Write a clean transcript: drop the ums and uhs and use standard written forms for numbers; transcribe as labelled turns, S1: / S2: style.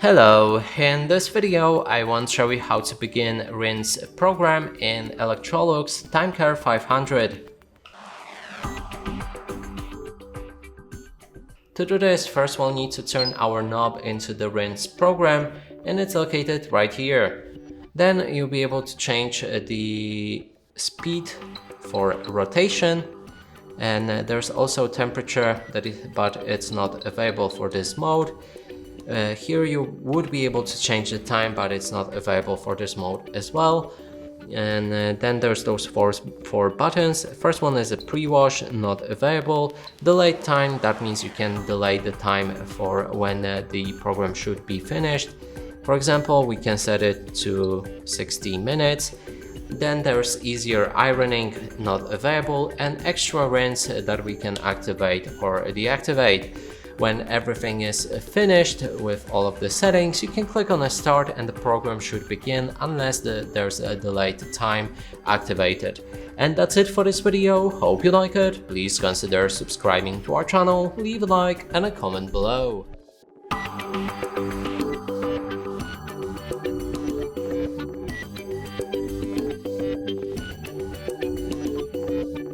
S1: Hello, in this video I want to show you how to begin rinse program in Electrolux TimeCare 500. To do this, first we'll need to turn our knob into the rinse program, and it's located right here. Then you'll be able to change the speed for rotation, and there's also temperature but it's not available for this mode. Here you would be able to change the time, but it's not available for this mode as well. And then there's those four buttons. First one is a pre-wash, not available. Delayed time, that means you can delay the time for when the program should be finished. For example, we can set it to 60 minutes. Then there's easier ironing, not available, and extra rinse that we can activate or deactivate. When everything is finished with all of the settings, you can click on a start and the program should begin unless there's a delayed time activated. And that's it for this video. Hope you like it. Please consider subscribing to our channel, leave a like and a comment below.